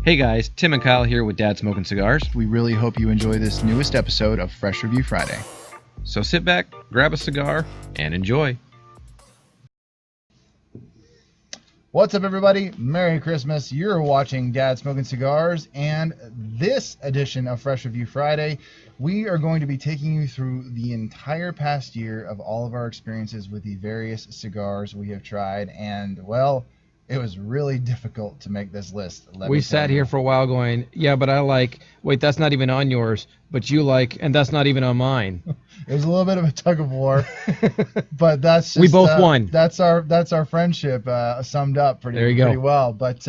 Hey guys, Tim and Kyle here with Dad Smoking Cigars. We really hope you enjoy this newest episode of Fresh Review Friday. So sit back, grab a cigar, and enjoy. What's up, everybody? Merry Christmas. You're watching Dad Smoking Cigars, and this edition of Fresh Review Friday, we are going to be taking you through the entire past year of all of our experiences with the various cigars we have tried, and, well, it was really difficult to make this list. We sat here for a while going, yeah, but I like, wait, that's not even on yours, but you like, and that's not even on mine. It was a little bit of a tug of war, but that's just, we both won. That's our friendship summed up pretty well. But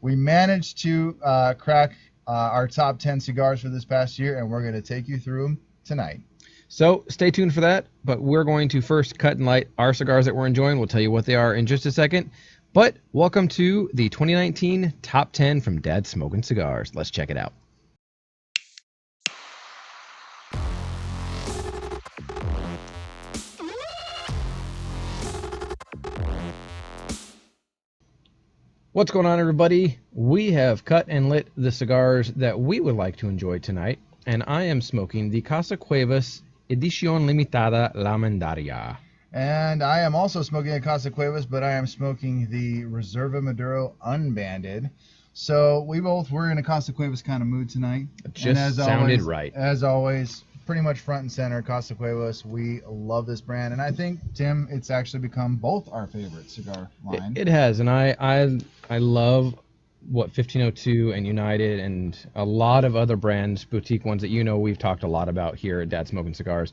we managed to crack our top 10 cigars for this past year, and we're going to take you through them tonight. So stay tuned for that, but we're going to first cut and light our cigars that we're enjoying. We'll tell you what they are in just a second. But welcome to the 2019 Top 10 from Dad Smoking Cigars. Let's check it out. What's going on, everybody? We have cut and lit the cigars that we would like to enjoy tonight, and I am smoking the Casa Cuevas Edición Limitada La Mandaria. And I am also smoking a Casa Cuevas, but I am smoking the Reserva Maduro Unbanded. So we both were in a Casa Cuevas kind of mood tonight. It just sounded right. As always, pretty much front and center, Casa Cuevas. We love this brand. And I think, Tim, it's actually become both our favorite cigar line. It has. And I love what 1502 and United and a lot of other brands, boutique ones that we've talked a lot about here at Dad Smoking Cigars.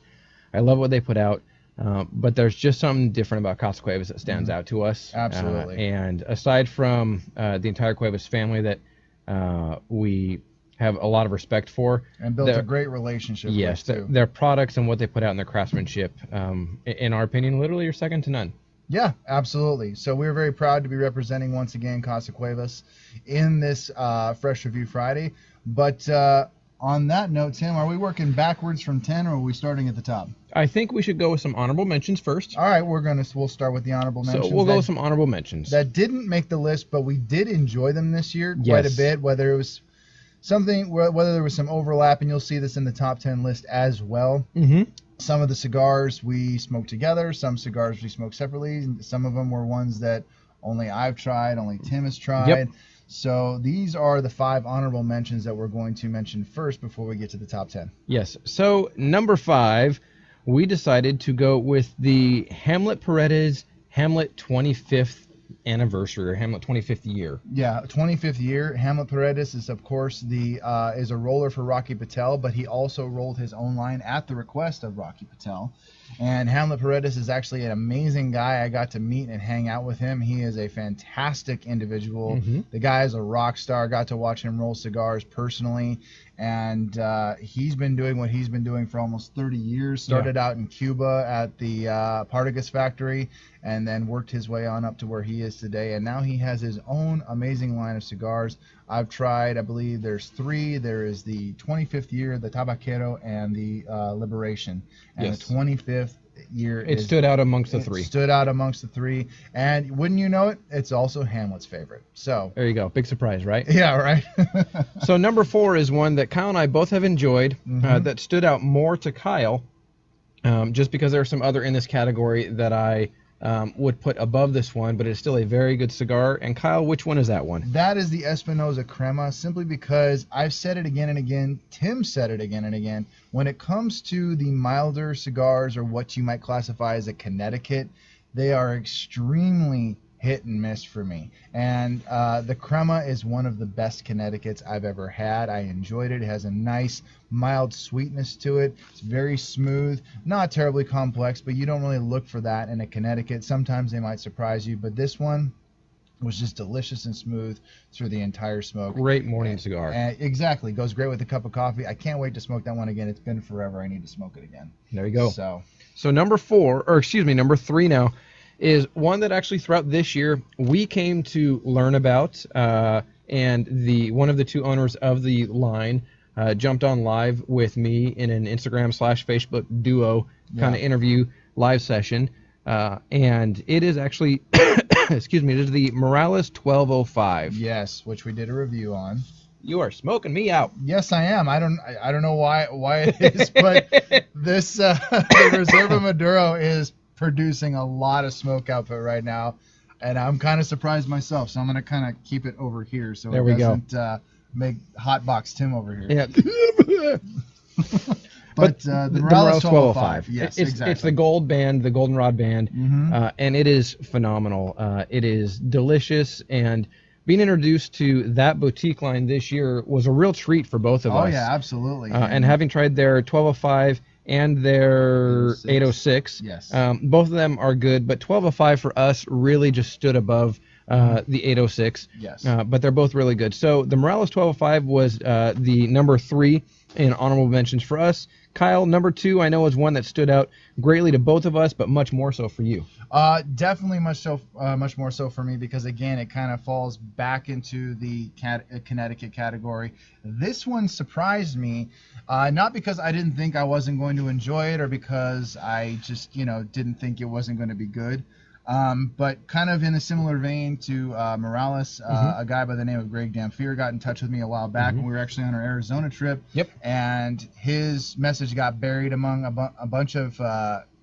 I love what they put out. But there's just something different about Casa Cuevas that stands out to us. Absolutely. And aside from the entire Cuevas family that we have a lot of respect for. And built a great relationship with, too. Their products and what they put out in their craftsmanship, in our opinion, literally are second to none. Yeah, absolutely. So we're very proud to be representing, once again, Casa Cuevas in this Fresh Review Friday. But on that note, Tim, are we working backwards from 10 or are we starting at the top? I think we should go with some honorable mentions first. All right, we'll start with the honorable mentions. So we'll go with some honorable mentions. That didn't make the list, but we did enjoy them this year quite a bit, whether it was whether there was some overlap, and you'll see this in the top 10 list as well. Mm-hmm. Some of the cigars we smoked together, some cigars we smoked separately, and some of them were ones that only I've tried, only Tim has tried. Yep. So these are the 5 honorable mentions that we're going to mention first before we get to the top 10. Yes. So number 5, we decided to go with the Hamlet Paredes Hamlet 25th anniversary, or Hamlet 25th year. Yeah, 25th year. Hamlet Paredes is, of course, is a roller for Rocky Patel, but he also rolled his own line at the request of Rocky Patel. And Hamlet Paredes is actually an amazing guy. I got to meet and hang out with him. He is a fantastic individual. Mm-hmm. The guy is a rock star. Got to watch him roll cigars personally. And he's been doing what he's been doing for almost 30 years. Started out in Cuba at the Partagas factory and then worked his way on up to where he is today. And now he has his own amazing line of cigars. I've tried, I believe there's 3. There is the 25th year, the Tabaquero, and the Liberation. And the 25th year stood out amongst the 3. Stood out amongst the 3. And wouldn't you know it, it's also Hamlet's favorite. So there you go. Big surprise, right? Yeah, right. So number 4 is one that Kyle and I both have enjoyed, that stood out more to Kyle, just because there are some other in this category that I would put above this one, but it's still a very good cigar. And Kyle, which one is that one? That is the Espinosa Crema, simply because I've said it again and again. Tim said it again and again. When it comes to the milder cigars, or what you might classify as a Connecticut, they are extremely hit and miss for me. And the Crema is one of the best Connecticut's I've ever had. I enjoyed it. It has a nice mild sweetness to it. It's very smooth, not terribly complex, but you don't really look for that in a Connecticut. Sometimes they might surprise you, but this one was just delicious and smooth through the entire smoke. Great morning cigar. Exactly. Goes great with a cup of coffee. I can't wait to smoke that one again. It's been forever. I need to smoke it again. There you go. So number 3 now is one that actually throughout this year we came to learn about, and one of the 2 owners of the line jumped on live with me in an Instagram/Facebook duo kind of interview live session, and it is actually excuse me, it is the Morales 1205. Yes, which we did a review on. You are smoking me out. Yes, I am. I don't know why it is, but this the Reserva Maduro is producing a lot of smoke output right now, and I'm kind of surprised myself. So I'm gonna kind of keep it over here so There it we go. doesn't make hotbox Tim over here. Yeah. But the Morales 1205. Yes, exactly. It's the gold band, the goldenrod band, and it is phenomenal. It is delicious, and being introduced to that boutique line this year was a real treat for both of us. Oh yeah, absolutely. And having tried their 1205 and their 806, yes, both of them are good, but 1205 for us really just stood above the 806. Yes. But they're both really good. So the Morales 1205 was the number 3 in honorable mentions for us. Kyle, number 2, I know was one that stood out greatly to both of us, but much more so for you. Definitely much more so for me, because again, it kind of falls back into the Connecticut category. This one surprised me, not because I didn't think I wasn't going to enjoy it, or because I just didn't think it wasn't going to be good. But kind of in a similar vein to Morales, a guy by the name of Greg Dampier got in touch with me a while back when we were actually on our Arizona trip. Yep. And his message got buried among a bunch of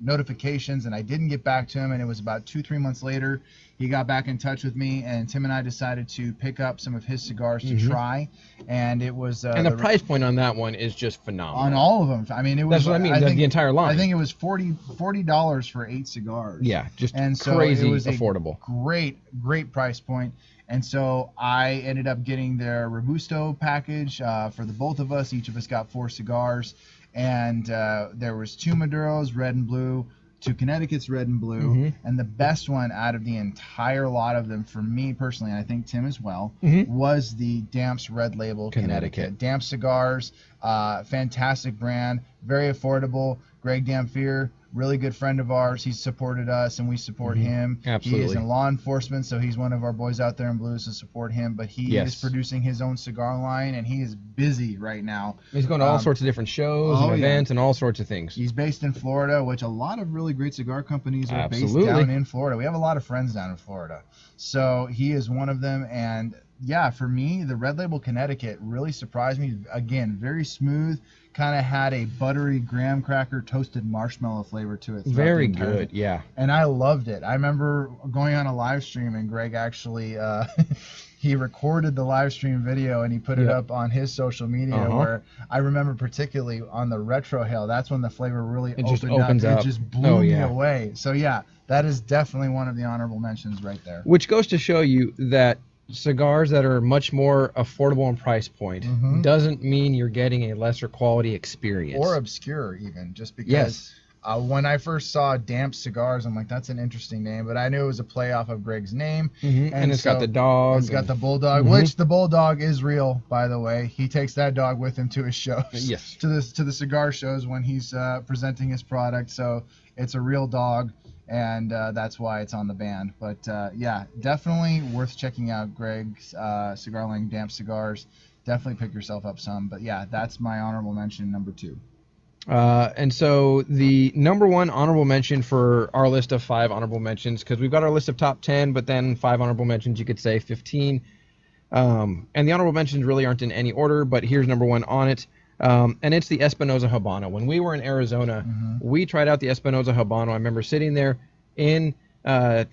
notifications, and I didn't get back to him. And it was about 2-3 months later, he got back in touch with me, and Tim and I decided to pick up some of his cigars to try. And it was and the price point on that one is just phenomenal. On all of them. I mean, it was. That's what I mean. The entire line. I think it was $40 for 8 cigars. Yeah, just and so crazy it was affordable. Great price point. And so I ended up getting their Robusto package for the both of us. Each of us got 4 cigars, and there was 2 Maduros, red and blue, 2 Connecticut's, red and blue, and the best one out of the entire lot of them for me personally, and I think Tim as well, was the Damps Red Label Connecticut. Damps cigars, fantastic brand, very affordable. Greg Dampier, really good friend of ours. He's supported us, and we support him. Absolutely. He is in law enforcement, so he's one of our boys out there in blue, so support him. But he is producing his own cigar line, and he is busy right now. He's going to all sorts of different shows and events and all sorts of things. He's based in Florida, which a lot of really great cigar companies are based down in Florida. We have a lot of friends down in Florida. So he is one of them, and yeah, for me, the Red Label Connecticut really surprised me. Again, very smooth, kind of had a buttery graham cracker toasted marshmallow flavor to it. Very good, yeah. And I loved it. I remember going on a live stream, and Greg actually he recorded the live stream video and he put it up on his social media, where I remember particularly on the Retro Hail, that's when the flavor really opened up. It just blew me away. So yeah, that is definitely one of the honorable mentions right there. Which goes to show you that cigars that are much more affordable in price point doesn't mean you're getting a lesser quality experience. Or obscure even, just because when I first saw Damp Cigars, I'm like, that's an interesting name, but I knew it was a play off of Greg's name. And it's got the dog. It's got the bulldog, which the bulldog is real, by the way. He takes that dog with him to his shows. Yes. To the cigar shows when he's presenting his product, so it's a real dog. And that's why it's on the band. But yeah, definitely worth checking out Greg's cigar line, Damp Cigars. Definitely pick yourself up some. But yeah, that's my honorable mention, number 2. And so the number 1 honorable mention for our list of 5 honorable mentions, because we've got our list of top 10, but then 5 honorable mentions, you could say 15. And the honorable mentions really aren't in any order, but here's number 1 on it. And it's the Espinoza Habana. When we were in Arizona, we tried out the Espinoza Habana. I remember sitting there in Cigar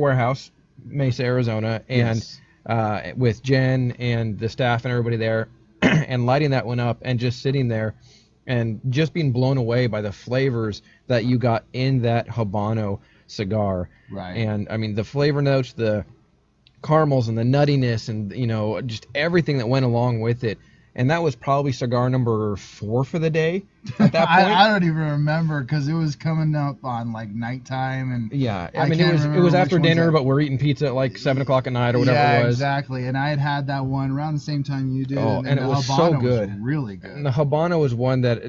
Warehouse, Mesa, Arizona, and with Jen and the staff and everybody there, and lighting that one up and just sitting there and just being blown away by the flavors that you got in that Habano cigar. Right. And, I mean, the flavor notes, the caramels and the nuttiness and, just everything that went along with it. And that was probably cigar number 4 for the day at that point. I don't even remember, because it was coming up on like nighttime, and I mean it was after dinner, but we're eating pizza at like 7 o'clock at night or whatever it was. Exactly. And I had that one around the same time you did. Oh, and it was so good. Was really good. And the Habano was one that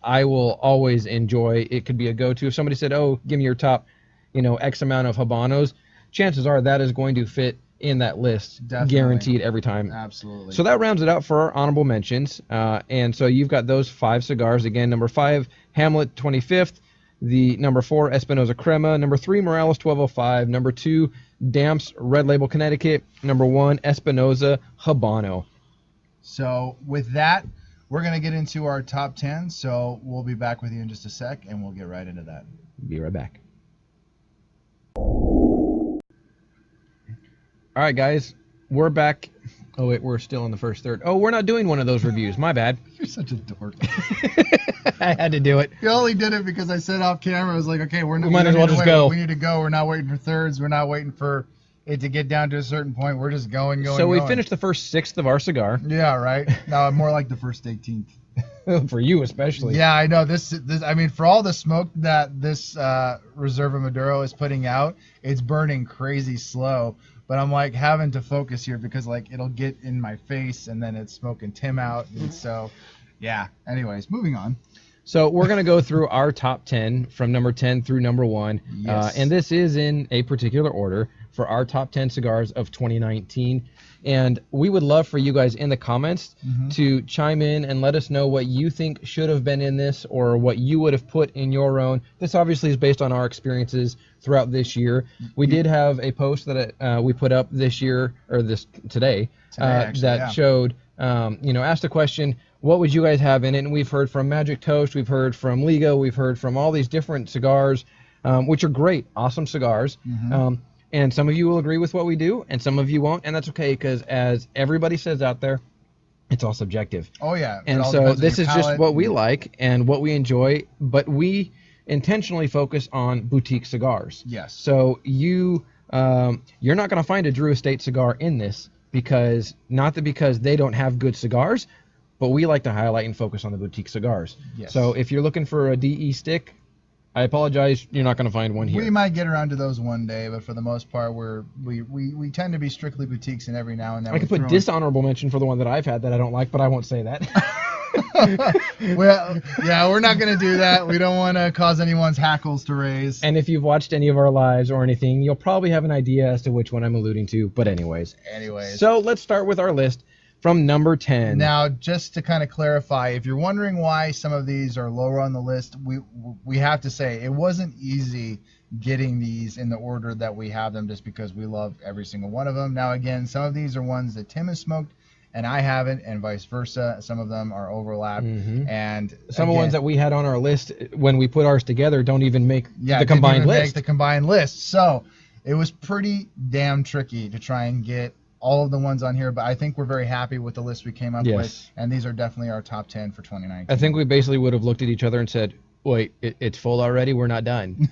I will always enjoy. It could be a go-to. If somebody said, "Oh, give me your top, X amount of Habanos," chances are that is going to fit in that list. Definitely. Guaranteed every time. Absolutely. So that rounds it out for our honorable mentions. And so you've got those 5 cigars. Again, number 5, Hamlet 25th. The number 4, Espinosa Crema. Number 3, Morales 1205. Number 2, Damps Red Label Connecticut. Number 1, Espinoza Habano. So with that, we're going to get into our top 10. So we'll be back with you in just a sec, and we'll get right into that. Be right back. All right, guys, we're back. Oh, wait, we're still in the first third. Oh, we're not doing one of those reviews. My bad. You're such a dork. I had to do it. You only did it because I said off camera, I was like, okay, we might as well just go. We need to go. We're not waiting for thirds. We're not waiting for it to get down to a certain point. We're just going. So we finished the first sixth of our cigar. Yeah, right. No, more like the first 18th. For you especially. Yeah, I know. This. I mean, for all the smoke that this Reserva Maduro is putting out, it's burning crazy slow. But I'm like having to focus here because like it'll get in my face and then it's smoking Tim out. And so, yeah. Anyways, moving on. So we're going to go through our top 10 from number 10 through number 1. Yes. And this is in a particular order for our top 10 cigars of 2019. And we would love for you guys in the comments to chime in and let us know what you think should have been in this or what you would have put in your own. This obviously is based on our experiences throughout this year. We did have a post that we put up this year, or today actually, that showed, asked a question, what would you guys have in it? And we've heard from Magic Toast, we've heard from Ligo, we've heard from all these different cigars, which are great, awesome cigars. And some of you will agree with what we do, and some of you won't, and that's okay, because as everybody says out there, it's all subjective. Oh, yeah. And so this is just what we like and what we enjoy, but we intentionally focus on boutique cigars. Yes. So you're not going to find a Drew Estate cigar in this, because they don't have good cigars, but we like to highlight and focus on the boutique cigars. Yes. So if you're looking for a DE stick, I apologize, you're not going to find one here. We might get around to those one day, but for the most part, we tend to be strictly boutiques, and every now and then I could put dishonorable mention for the one that I've had that I don't like, but I won't say that. Well, yeah, we're not going to do that. We don't want to cause anyone's hackles to raise. And if you've watched any of our lives or anything, you'll probably have an idea as to which one I'm alluding to. But anyways. So let's start with our list from number 10. Now, just to kind of clarify, if you're wondering why some of these are lower on the list, we have to say it wasn't easy getting these in the order that we have them, just because we love every single one of them. Now, again, some of these are ones that Tim has smoked and I haven't, and vice versa. Some of them are overlapped, and some of the ones that we had on our list when we put ours together don't even make the combined list. Make the combined list. So it was pretty damn tricky to try and get all of the ones on here, but I think we're very happy with the list we came up with, and these are definitely our top 10 for 2019. I think we basically would have looked at each other and said, wait, it's full already? We're not done.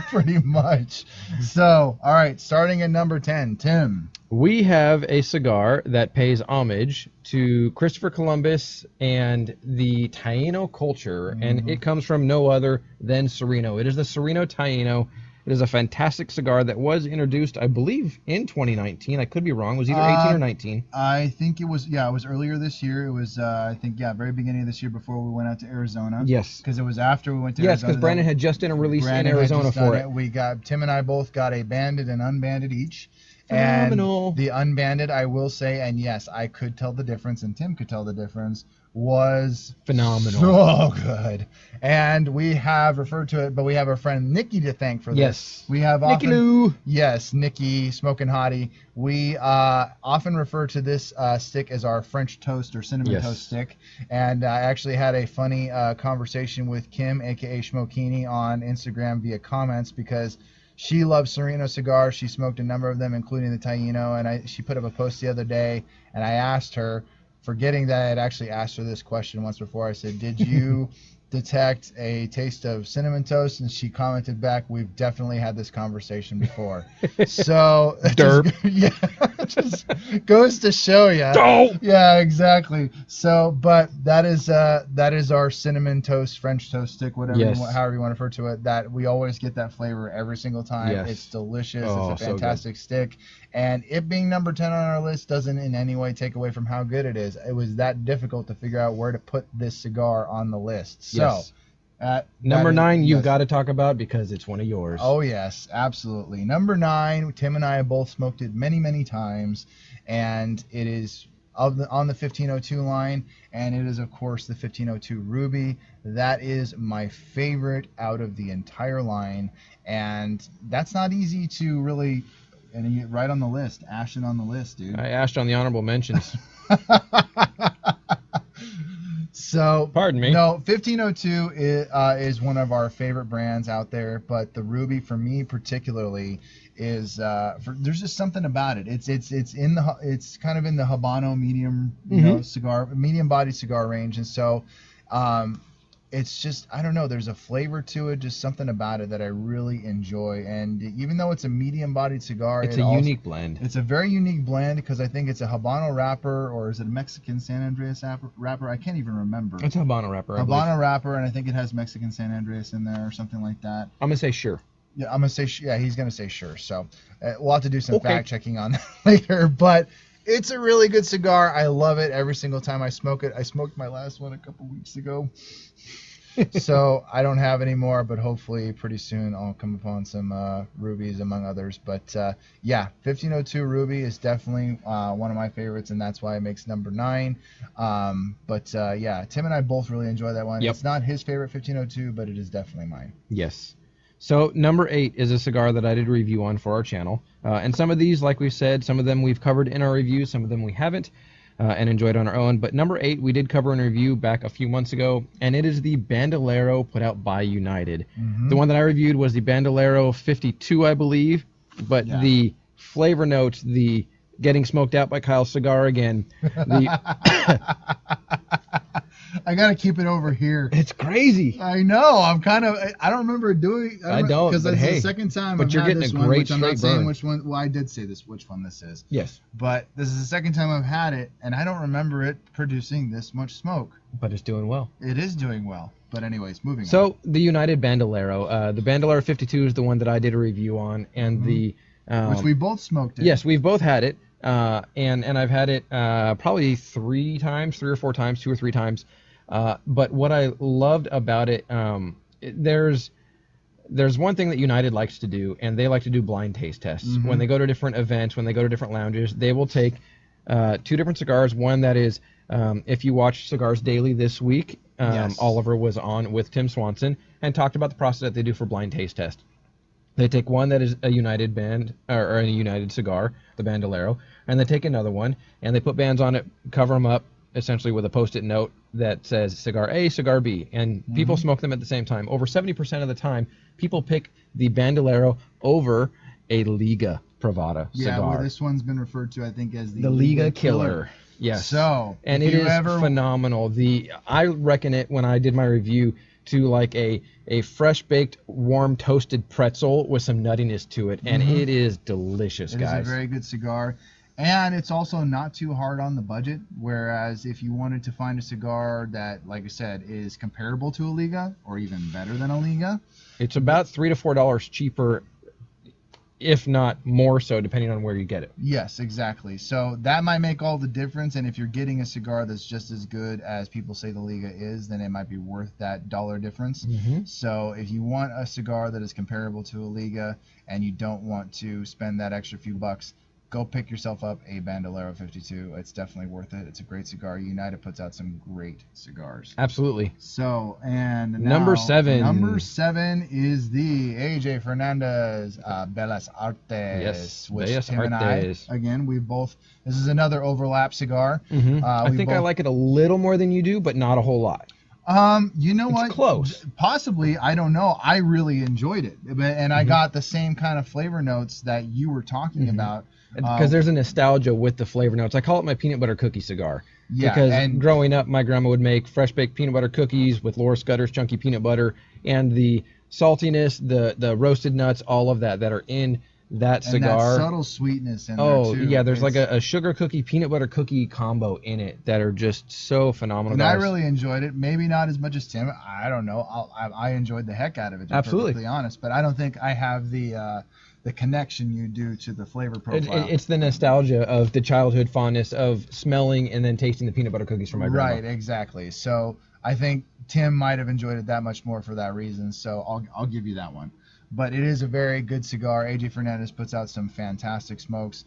Pretty much. So, all right, starting at number 10, Tim. We have a cigar that pays homage to Christopher Columbus and the Taino culture, and it comes from no other than Sereno. It is the Sereno Taino. It is a fantastic cigar that was introduced, I believe, in 2019. I could be wrong. It was either 18 or 19. I think it was, it was earlier this year. It was, very beginning of this year before we went out to Arizona. Yes. Because it was after we went to Arizona. Yes, because Brandon had just done a release in Arizona for it. Tim and I both got a banded and unbanded each. Phenomenal. And the unbanded, I will say, and yes, I could tell the difference, and Tim could tell the difference, was phenomenal. So good. And we have referred to it, but we have our friend Nikki to thank for this. Yes. We have Nikki Lou. Yes, Nikki, Smoking Hottie. We often refer to this stick as our French toast or cinnamon toast stick. And I actually had a funny conversation with Kim, a.k.a. Schmokini, on Instagram via comments, because she loves Sereno cigars. She smoked a number of them, including the Taino. And she put up a post the other day, and I asked her, forgetting that I had actually asked her this question once before, I said, did you detect a taste of cinnamon toast? And she commented back, we've definitely had this conversation before. So derp. Just goes to show you. Oh! Yeah, exactly. So, but that is our cinnamon toast, French toast stick, whatever, however you want to refer to it. That we always get that flavor every single time. Yes. It's delicious. Oh, it's a fantastic stick. And it being number 10 on our list doesn't in any way take away from how good it is. It was that difficult to figure out where to put this cigar on the list. So, number 9, you've got to talk about, because it's one of yours. Oh, yes, absolutely. Number 9, Tim and I have both smoked it many, many times, and it is on the 1502 line, and it is of course the 1502 Ruby. That is my favorite out of the entire line, and that's not easy to really. And right on the list, Ashton on the list, dude. I asked on the honorable mentions. So, pardon me. No, 1502 is one of our favorite brands out there, but the Ruby for me particularly is there's just something about it. It's kind of in the Habano medium cigar, medium bodied cigar range, and so it's just, I don't know, there's a flavor to it, just something about it that I really enjoy. And even though it's a medium-bodied cigar, it's a unique blend. It's a very unique blend because I think it's a Habano wrapper, or is it a Mexican San Andreas wrapper? I can't even remember. It's a Habano wrapper, Habano wrapper, and I think it has Mexican San Andreas in there or something like that. I'm going to say sure. Yeah, I'm going to say yeah, he's going to say sure. So we'll have to do some fact-checking on that later, but it's a really good cigar. I love it every single time I smoke it. I smoked my last one a couple weeks ago. So I don't have any more, but hopefully pretty soon I'll come upon some rubies among others. But yeah, 1502 Ruby is definitely one of my favorites, and that's why it makes number 9. But yeah, Tim and I both really enjoy that one. Yep. It's not his favorite 1502, but it is definitely mine. Yes. So number 8 is a cigar that I did a review on for our channel. And some of these, like we said, some of them we've covered in our reviews, some of them we haven't. And enjoyed on our own. But number 8, we did cover in a review back a few months ago, and it is the Bandolero put out by United. Mm-hmm. The one that I reviewed was the Bandolero 52, I believe, but the flavor notes, the getting smoked out by Kyle cigar again. I gotta keep it over here. It's crazy. I know. I don't remember doing. I don't. Because But it's hey, the second time. But I've you're had getting this a one, great which I'm not straight saying burn. which one. Well, I did say which one this is. Yes. But this is the second time I've had it, and I don't remember it producing this much smoke. But it's doing well. It is doing well. But anyways, moving on. So the United Bandolero, the Bandolero 52 is the one that I did a review on, and the which we both smoked it. Yes, we've both had it, and I've had it probably 3 or 4 times, 2 or 3 times. But what I loved about it, there's one thing that United likes to do, and they like to do blind taste tests. Mm-hmm. When they go to different events, when they go to different lounges, they will take 2 different cigars. One that is, if you watch Cigars Daily this week, Oliver was on with Tim Swanson and talked about the process that they do for blind taste test. They take one that is a United band or a United cigar, the Bandolero, and they take another one and they put bands on it, cover them up essentially with a post-it note that says Cigar A, Cigar B, and people smoke them at the same time. Over 70% of the time, people pick the Bandolero over a Liga Privada cigar. Yeah, well, this one's been referred to, I think, as the Liga Killer. Yes. So, and it is phenomenal. I reckon it when I did my review to like a fresh baked, warm toasted pretzel with some nuttiness to it, and it is delicious, guys. It is a very good cigar. And it's also not too hard on the budget, whereas if you wanted to find a cigar that, like I said, is comparable to a Liga or even better than a Liga, it's about $3 to $4 cheaper, if not more so, depending on where you get it. Yes, exactly. So that might make all the difference, and if you're getting a cigar that's just as good as people say the Liga is, then it might be worth that dollar difference. Mm-hmm. So if you want a cigar that is comparable to a Liga and you don't want to spend that extra few bucks, go pick yourself up a Bandolero 52. It's definitely worth it. It's a great cigar. United puts out some great cigars. Absolutely. So, and now, number 7. Number 7 is the AJ Fernandez Bellas Artes. Yes, which Bellas Tim Artes. And I, again, we both, this is another overlap cigar. Mm-hmm. I think I like it a little more than you do, but not a whole lot. You know what? It's close. Possibly, I don't know. I really enjoyed it, and I got the same kind of flavor notes that you were talking about. Because there's a nostalgia with the flavor notes. I call it my peanut butter cookie cigar. Yeah. Because growing up, my grandma would make fresh baked peanut butter cookies with Laura Scudder's chunky peanut butter, and the saltiness, the roasted nuts, all of that are in that cigar. And that subtle sweetness in there too. Oh yeah, there's like a sugar cookie, peanut butter cookie combo in it that are just so phenomenal. And guys. I really enjoyed it. Maybe not as much as Tim. I don't know. I enjoyed the heck out of it. To Absolutely. Be perfectly honest, but I don't think I have the connection you do to the flavor profile. It's the nostalgia of the childhood fondness of smelling and then tasting the peanut butter cookies from my grandma. Right, exactly. So I think Tim might have enjoyed it that much more for that reason. So I'll give you that one. but it is a very good cigar. AJ Fernandez puts out some fantastic smokes.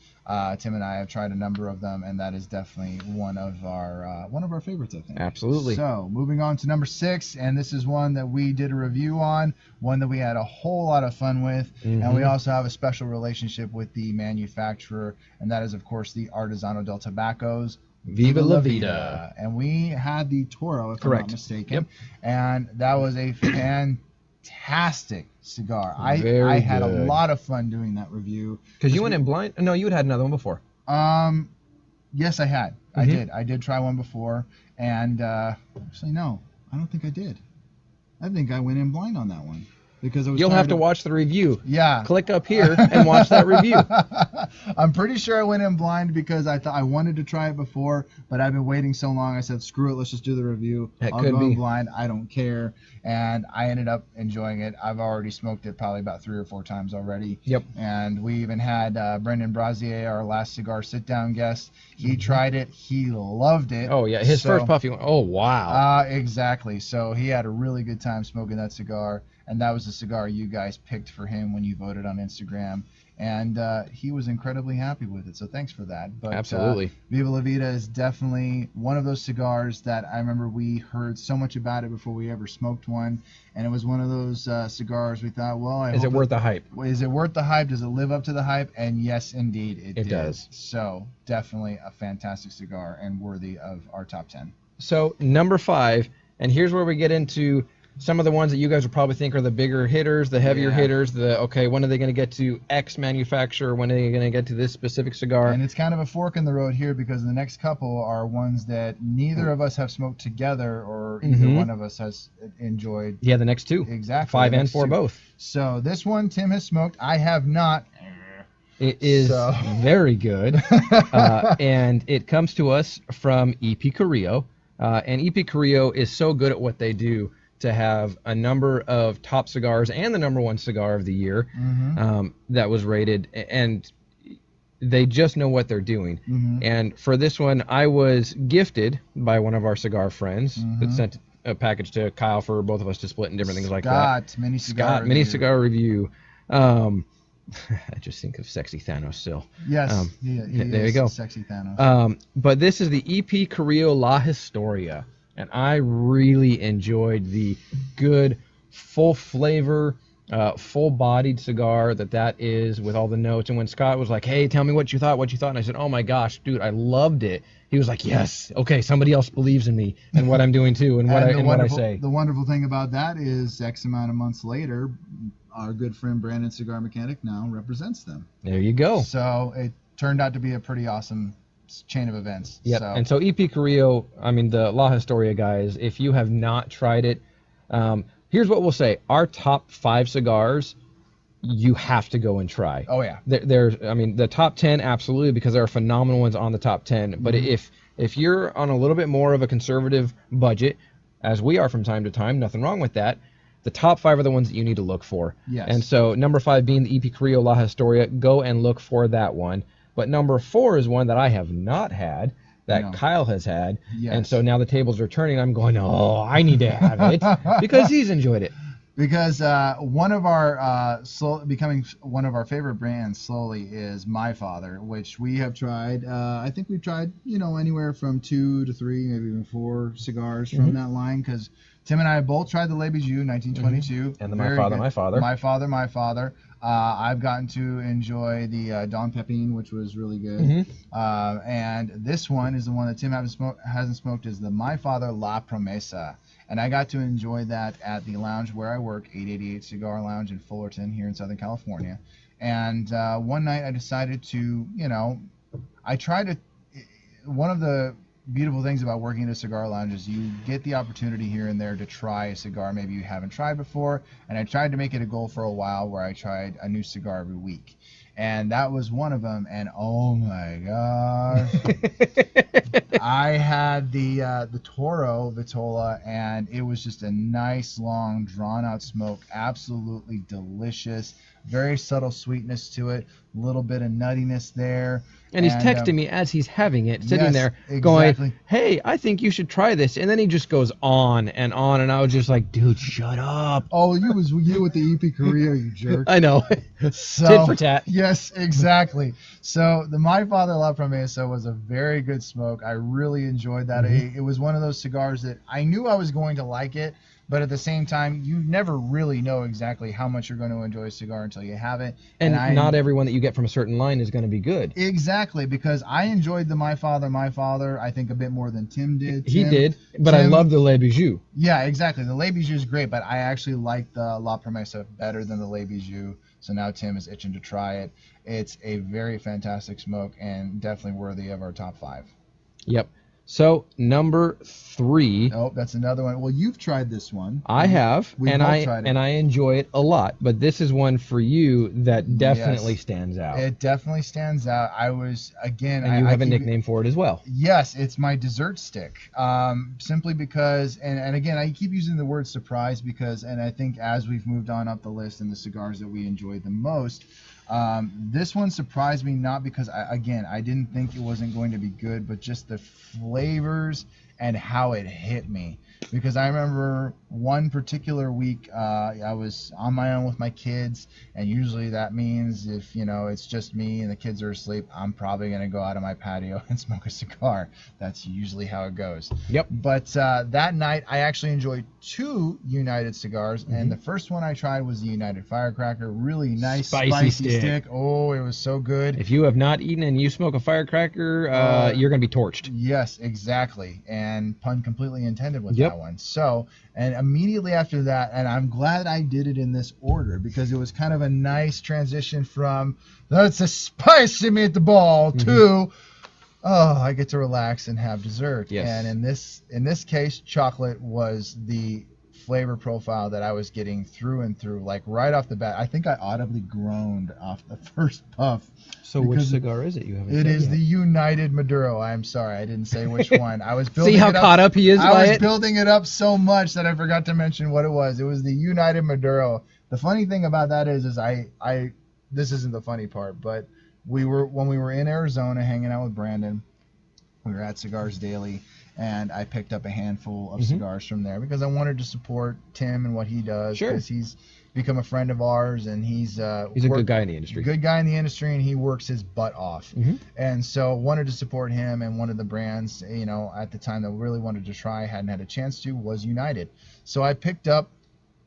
Tim and I have tried a number of them, and that is definitely one of our favorites, I think. Absolutely. So moving on to number 6, and this is one that we did a review on, one that we had a whole lot of fun with, and we also have a special relationship with the manufacturer, and that is of course the Artesano del Tabacos. Viva La Vida. And we had the Toro, if Correct. I'm not mistaken. Yep. And that was a fantastic cigar. I had a good. lot of fun doing that review. Because you went in blind? No, you had another one before. Yes, I had. I did try one before. And actually, no, I don't think I did. I think I went in blind on that one. Because You'll have to watch the review. Yeah. Click up here and watch that review. I'm pretty sure I went in blind because I thought I wanted to try it before, but I've been waiting so long. I said, screw it, let's just do the review. I'll go in blind. I don't care. And I ended up enjoying it. I've already smoked it probably about 3 or 4 times already. Yep. And we even had Brendan Brazier, our last cigar sit-down guest. He tried it. He loved it. Oh, yeah. His first puff, he went, oh, wow. Exactly. So he had a really good time smoking that cigar. And that was the cigar you guys picked for him when you voted on Instagram. And he was incredibly happy with it. So thanks for that. But, absolutely. Viva La Vida is definitely one of those cigars that I remember we heard so much about it before we ever smoked one. And it was one of those cigars we thought, well, is it worth the hype? Is it worth the hype? Does it live up to the hype? And yes, indeed, it does. So definitely a fantastic cigar and worthy of our top 10. So number 5, and here's where we get into some of the ones that you guys will probably think are the bigger hitters, the heavier hitters, when are they going to get to X manufacturer, when are they going to get to this specific cigar? And it's kind of a fork in the road here because the next couple are ones that neither of us have smoked together or either one of us has enjoyed. Yeah, the next 2. Exactly. 5 and 4 both. So this one Tim has smoked. I have not. It is very good. And it comes to us from EP Carrillo. And EP Carrillo is so good at what they do to have a number of top cigars and the number 1 cigar of the year that was rated, and they just know what they're doing. And for this one, I was gifted by one of our cigar friends that sent a package to Kyle for both of us to split and different things like that. Mini cigar review. I just think of Sexy Thanos still. Yes, there you go. Sexy Thanos. But this is the EP Carrillo La Historia. And I really enjoyed the good, full flavor, full-bodied cigar that is with all the notes. And when Scott was like, hey, tell me what you thought, and I said, oh my gosh, dude, I loved it. He was like, yes, okay, somebody else believes in me and what I'm doing too and what I say. The wonderful thing about that is X amount of months later, our good friend Brandon Cigar Mechanic now represents them. There you go. So it turned out to be a pretty awesome chain of events. Yep. And so EP Carrillo, the La Historia guys, if you have not tried it, here's what we'll say. Our top 5 cigars, you have to go and try. Oh, yeah. There's the top 10, absolutely, because there are phenomenal ones on the top 10. But if you're on a little bit more of a conservative budget, as we are from time to time, nothing wrong with that, the top 5 are the ones that you need to look for. Yes. And so number 5 being the EP Carrillo La Historia, go and look for that one. But number 4 is one that I have not had, that Kyle has had. Yes. And so now the tables are turning. I'm going, oh, I need to have it because he's enjoyed it. Because one of our becoming one of our favorite brands slowly is My Father, which we have tried. I think we've tried, anywhere from 2 to 3, maybe even 4 cigars from that line. Because Tim and I both tried the Le Bijou 1922. And the My Father. I've gotten to enjoy the Don Pepin, which was really good. And this one is the one that Tim hasn't smoked, is the My Father La Promesa. And I got to enjoy that at the lounge where I work, 888 Cigar Lounge in Fullerton here in Southern California. And one night I decided to, one of the beautiful things about working at a cigar lounge is you get the opportunity here and there to try a cigar maybe you haven't tried before. And I tried to make it a goal for a while where I tried a new cigar every week. and that was one of them. And oh my gosh, I had the Toro Vitola, and it was just a nice, long, drawn-out smoke. Absolutely delicious. Very subtle sweetness to it. A little bit of nuttiness there. And he's texting me as he's having it, sitting yes, there, exactly. going, "Hey, I think you should try this." And then he just goes on, and I was just like, "Dude, shut up!" Oh, you with the EP Carrillo, you jerk. I know. So, tit for tat. Yes, exactly. So the My Father La Promesa was a very good smoke. I really enjoyed that. It was one of those cigars that I knew I was going to like it, but at the same time, you never really know exactly how much you're going to enjoy a cigar until you have it. And not everyone that you get from a certain line is going to be good. Exactly, because I enjoyed the My Father, I think a bit more than Tim did. He did, but I love the Le Bijou. Yeah, exactly. The Le Bijou is great, but I actually like the La Promesa better than the Le Bijou. So now Tim is itching to try it. It's a very fantastic smoke and definitely worthy of our top 5. Yep. So number 3. Oh, that's another one. Well, you've tried this one. I have, We've and both tried it. I enjoy it a lot. But this is one for you that definitely stands out. It definitely stands out. I was again. And you have a nickname for it as well. Yes, it's my dessert stick. Simply because, and again, I keep using the word surprise because, and I think as we've moved on up the list and the cigars that we enjoy the most. This one surprised me not because I didn't think it wasn't going to be good, but just the flavors and how it hit me. Because I remember one particular week, I was on my own with my kids, and usually that means if it's just me and the kids are asleep, I'm probably going to go out on my patio and smoke a cigar. That's usually how it goes. Yep. But that night, I actually enjoyed 2 United cigars, and the first one I tried was the United Firecracker. Really nice spicy stick. Oh, it was so good. If you have not eaten and you smoke a firecracker, you're going to be torched. Yes, exactly. And pun completely intended with that one. So, and immediately after that, and I'm glad I did it in this order because it was kind of a nice transition from that's a spicy meatball to I get to relax and have dessert. Yes. And in this case, chocolate was the flavor profile that I was getting through and through, like right off the bat. I think I audibly groaned off the first puff. So which cigar is it? You haven't said It is yet. the United Maduro. I'm sorry, I didn't say which one. I was building See how caught up he is by it? I was building it up so much that I forgot to mention what it was. It was the United Maduro. The funny thing about that is I this isn't the funny part, but when we were in Arizona hanging out with Brandon, we were at Cigars Daily, and I picked up a handful of cigars from there because I wanted to support Tim and what he does. Sure. Because he's become a friend of ours, and he's a good guy in the industry. Good guy in the industry, and he works his butt off. And so wanted to support him, and one of the brands, at the time that we really wanted to try, hadn't had a chance to, was United. So I picked up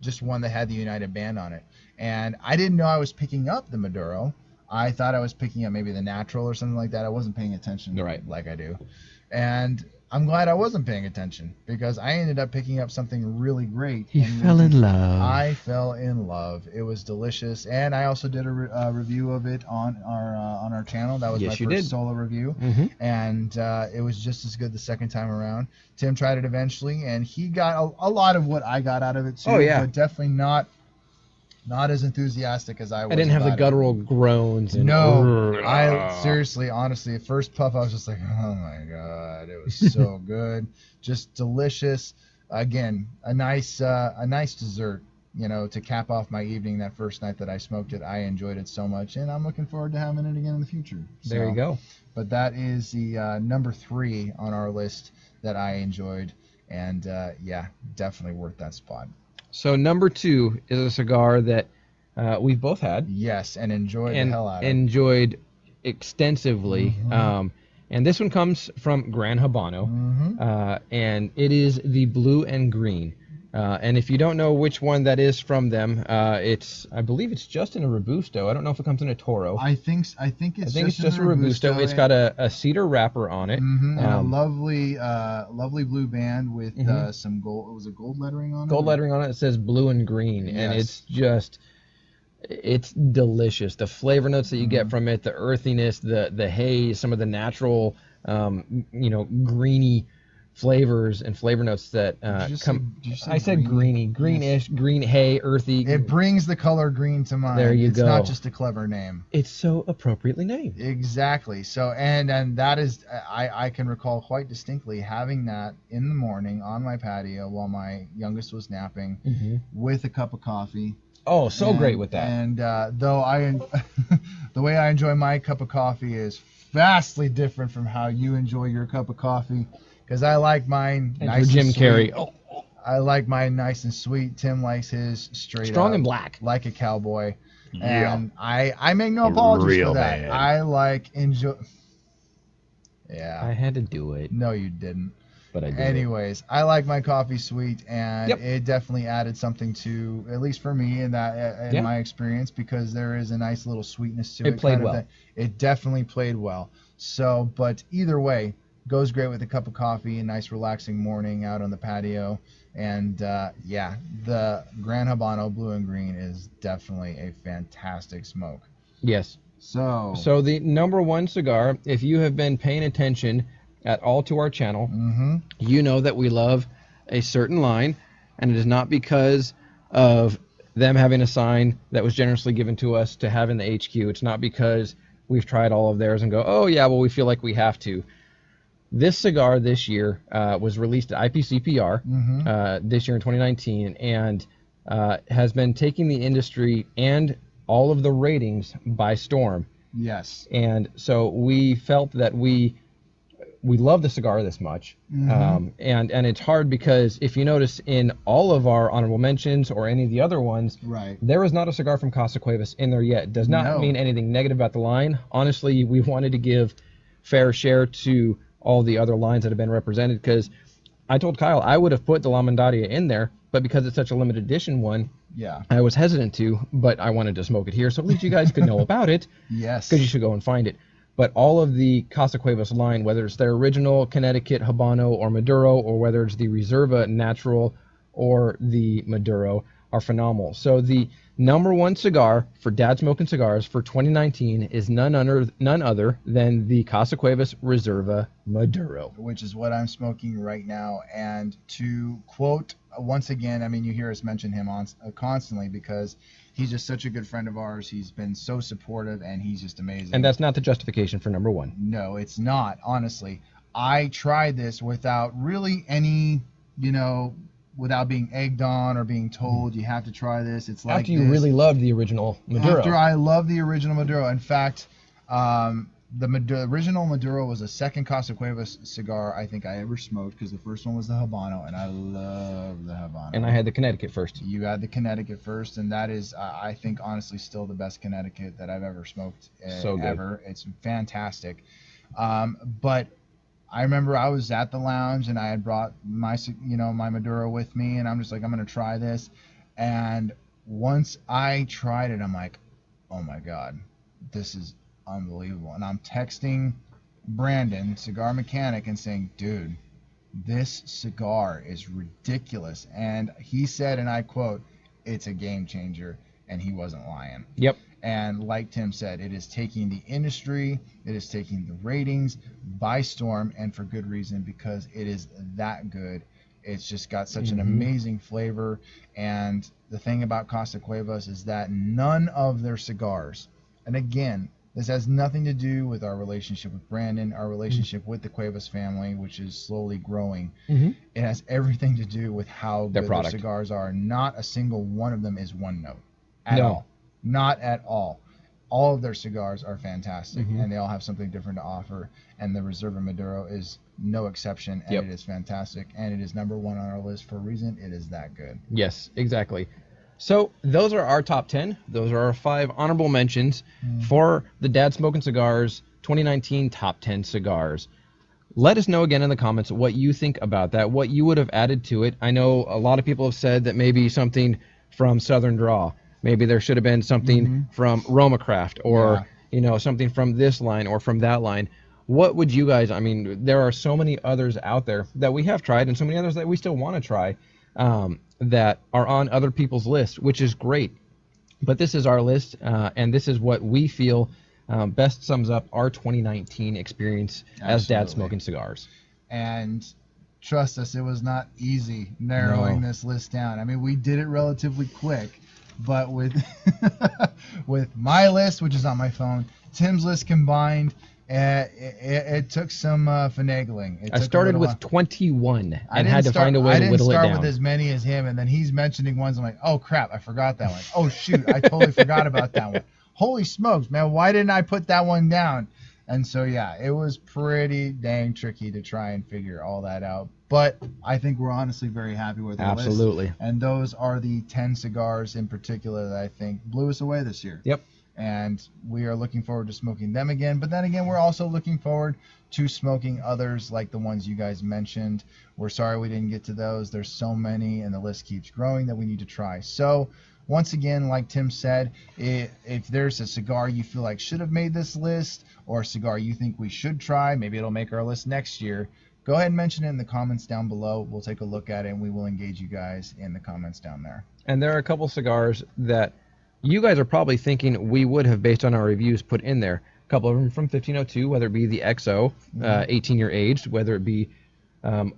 just one that had the United band on it. And I didn't know I was picking up the Maduro. I thought I was picking up maybe the Natural or something like that. I wasn't paying attention like I do. And I'm glad I wasn't paying attention because I ended up picking up something really great. He fell in love. I fell in love. It was delicious, and I also did a review of it on our channel. That was my first solo review, and it was just as good the second time around. Tim tried it eventually, and he got a lot of what I got out of it too. Oh yeah, but definitely not as enthusiastic as I was. I didn't have the guttural groans. And I seriously, honestly, at first puff, I was just like, oh my god, it was so good, just delicious. Again, a nice dessert, to cap off my evening that first night that I smoked it. I enjoyed it so much, and I'm looking forward to having it again in the future. There you go. But that is the number 3 on our list that I enjoyed, and definitely worth that spot. So number 2 is a cigar that we've both had. Yes, and enjoyed the hell out of it. Enjoyed extensively. And this one comes from Gran Habano, and it is the blue and green. And if you don't know which one that is from them, I believe it's just in a Robusto. I don't know if it comes in a Toro. I think it's just a Robusto. It's got a cedar wrapper on it. And a lovely blue band with some gold. Was it gold lettering on it? Gold lettering on it. It says blue and green, and it's delicious. The flavor notes that you get from it, the earthiness, the haze, some of the natural, greeny flavors and flavor notes that Did you say I said greenish, green hay, earthy. It brings the color green to mind. There you it's go. Not just a clever name. It's so appropriately named. Exactly. So and that is I can recall quite distinctly having that in the morning on my patio while my youngest was napping with a cup of coffee. Oh, so great with that. And though the way I enjoy my cup of coffee is vastly different from how you enjoy your cup of coffee, because I like mine nice Jim and Carrey. sweet. I like mine nice and sweet. Tim likes his strong up, and black, like a cowboy. Yeah. And I make no apologies for that. man. I like enjoy. Yeah. I had to do it. No, you didn't. But I did. Anyways, I like my coffee sweet, and Yep. it definitely added something to, at least for me, in that in my experience, because there is a nice little sweetness to it. It played well. It definitely played well. So, but either way, goes great with a cup of coffee, a nice relaxing morning out on the patio, and the Gran Habano Blue and Green is definitely a fantastic smoke. Yes. So the number one cigar, if you have been paying attention at all to our channel, you know that we love a certain line, and it is not because of them having a sign that was generously given to us to have in the HQ. It's not because we've tried all of theirs and go, oh yeah, well we feel like we have to. This cigar this year was released at IPCPR this year in 2019, and has been taking the industry and all of the ratings by storm. Yes. And so we felt that we love the cigar this much. And it's hard because if you notice in all of our honorable mentions or any of the other ones, there is not a cigar from Casa Cuevas in there yet. Does not mean anything negative about the line. Honestly, we wanted to give fair share to all the other lines that have been represented, because I told Kyle I would have put the La Mandaria in there, but because it's such a limited edition one, I was hesitant to, but I wanted to smoke it here so at least you guys could know about it. Yes. Because you should go and find it. But all of the Casa Cuevas line, whether it's their original Connecticut Habano or Maduro, or whether it's the Reserva Natural or the Maduro, are phenomenal. So the number one cigar for Dad Smoking Cigars for 2019 is none other than the Casa Cuevas Reserva Maduro, which is what I'm smoking right now. And to quote once again, I mean, you hear us mention him constantly because he's just such a good friend of ours. He's been so supportive, and he's just amazing. And that's not the justification for number one. No, it's not. Honestly, I tried this without really any, without being egged on or being told you have to try this. It's like after you really loved the original Maduro. After I love the original Maduro. In fact, the original Maduro was the second Casa Cuevas cigar I think I ever smoked, because the first one was the Habano, and I love the Habano. And I had the Connecticut first. You had the Connecticut first, and that is, I think, honestly, still the best Connecticut that I've ever smoked ever. It's fantastic. But I remember I was at the lounge, and I had brought my Maduro with me, and I'm just like, I'm going to try this. And once I tried it, I'm like, oh my God, this is unbelievable. And I'm texting Brandon, cigar mechanic, and saying, dude, this cigar is ridiculous. And he said, and I quote, it's a game changer. And he wasn't lying. Yep. And like Tim said, it is taking the industry, it is taking the ratings by storm, and for good reason, because it is that good. It's just got such an amazing flavor. And the thing about Casa Cuevas is that none of their cigars, and again, this has nothing to do with our relationship with Brandon, our relationship with the Cuevas family, which is slowly growing. It has everything to do with how good their cigars are. Not a single one of them is one note at all. Not at all. All of their cigars are fantastic, and they all have something different to offer. And the Reserva Maduro is no exception, and it is fantastic. And it is number one on our list for a reason. It is that good. Yes, exactly. So those are our top 10. Those are our 5 honorable mentions for the Dad Smoking Cigars 2019 top 10 cigars. Let us know again in the comments what you think about that, what you would have added to it. I know a lot of people have said that maybe something from Southern Draw, maybe there should have been something from Roma Craft, or something from this line or from that line. What would you guys, I mean, there are so many others out there that we have tried, and so many others that we still want to try, that are on other people's lists, which is great. But this is our list, and this is what we feel best sums up our 2019 experience as Dad Smoking Cigars. And trust us, it was not easy narrowing No. this list down. I mean, we did it relatively quick, but with with my list, which is on my phone, Tim's list combined, it took some finagling. It I took a started little with while. 21 I and didn't had to start. find a way I to didn't whittle it start down. with as many as him, and then he's mentioning ones. I'm like, oh crap, I forgot that one. Oh shoot, I totally forgot about that one. Holy smokes, man, why didn't I put that one down? And so yeah, it was pretty dang tricky to try and figure all that out. But I think we're honestly very happy with our list. Absolutely. And those are the 10 cigars in particular that I think blew us away this year. Yep. And we are looking forward to smoking them again. But then again, we're also looking forward to smoking others like the ones you guys mentioned. We're sorry we didn't get to those. There's so many, and the list keeps growing that we need to try. So once again, like Tim said, if there's a cigar you feel like should have made this list, or a cigar you think we should try, maybe it'll make our list next year, go ahead and mention it in the comments down below. We'll take a look at it, and we will engage you guys in the comments down there. And there are a couple cigars that you guys are probably thinking we would have, based on our reviews, put in there. A couple of them from 1502, whether it be the XO, 18-year aged, whether it be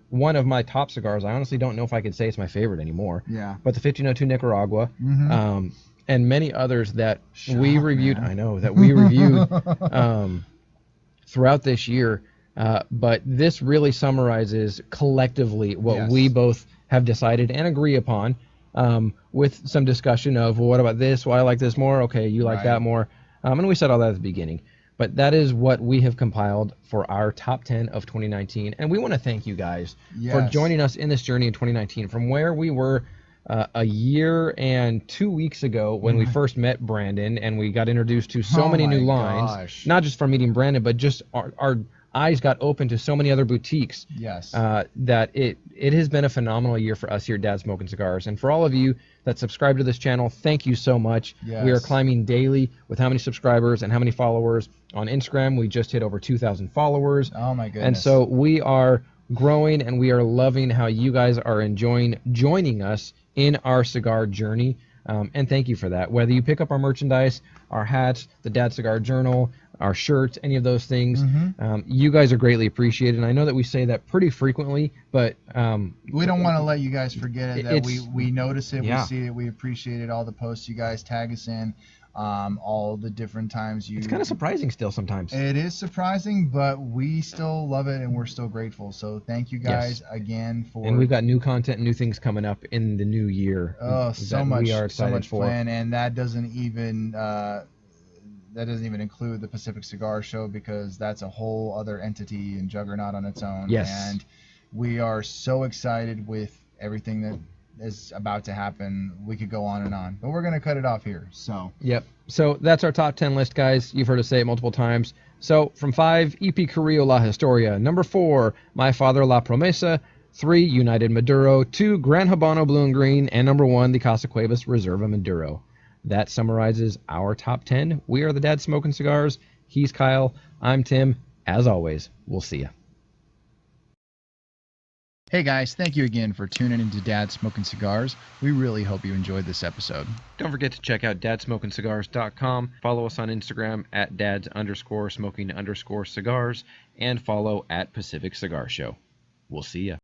one of my top cigars. I honestly don't know if I could say it's my favorite anymore. Yeah. But the 1502 Nicaragua, and many others that we reviewed. Man. I know that we reviewed throughout this year. But this really summarizes collectively what we both have decided and agree upon, with some discussion of, well, what about this? Well, I like this more. Okay, you like that more. And we said all that at the beginning. But that is what we have compiled for our top 10 of 2019. And we want to thank you guys for joining us in this journey in 2019. From where we were a year and 2 weeks ago when we first met Brandon, and we got introduced to so many new lines, not just from meeting Brandon, but just our eyes got open to so many other boutiques. That it has been a phenomenal year for us here at Dad Smoking Cigars. And for all of you that subscribe to this channel, thank you so much. We are climbing daily with how many subscribers and how many followers. On Instagram, we just hit over 2,000 followers. Oh my goodness. And so we are growing, and we are loving how you guys are enjoying joining us in our cigar journey. And thank you for that. Whether you pick up our merchandise, our hats, the Dad Cigar Journal, our shirts, any of those things, you guys are greatly appreciated. And I know that we say that pretty frequently, but we don't want to let you guys forget it. That we notice it, we see it, we appreciate it. All the posts you guys tag us in, all the different times you. It's kind of surprising still sometimes. It is surprising, but we still love it, and we're still grateful. So thank you guys again for. And we've got new content, and new things coming up in the new year. Oh, so much! We are excited for. Plan, and that doesn't even. That doesn't even include the Pacific Cigar Show, because that's a whole other entity and juggernaut on its own. And we are so excited with everything that is about to happen. We could go on and on, but we're going to cut it off here. So. So that's our top 10 list, guys. You've heard us say it multiple times. So from 5, EP Carrillo La Historia. Number 4, My Father La Promesa. 3, United Maduro. 2, Gran Habano Blue and Green. And number 1, the Casa Cuevas Reserva Maduro. That summarizes our top 10. We are the Dad Smoking Cigars. He's Kyle. I'm Tim. As always, we'll see ya. Hey guys, thank you again for tuning into Dad Smoking Cigars. We really hope you enjoyed this episode. Don't forget to check out dadsmokingcigars.com. Follow us on Instagram at dads_smoking_cigars, and follow at Pacific Cigar Show. We'll see ya.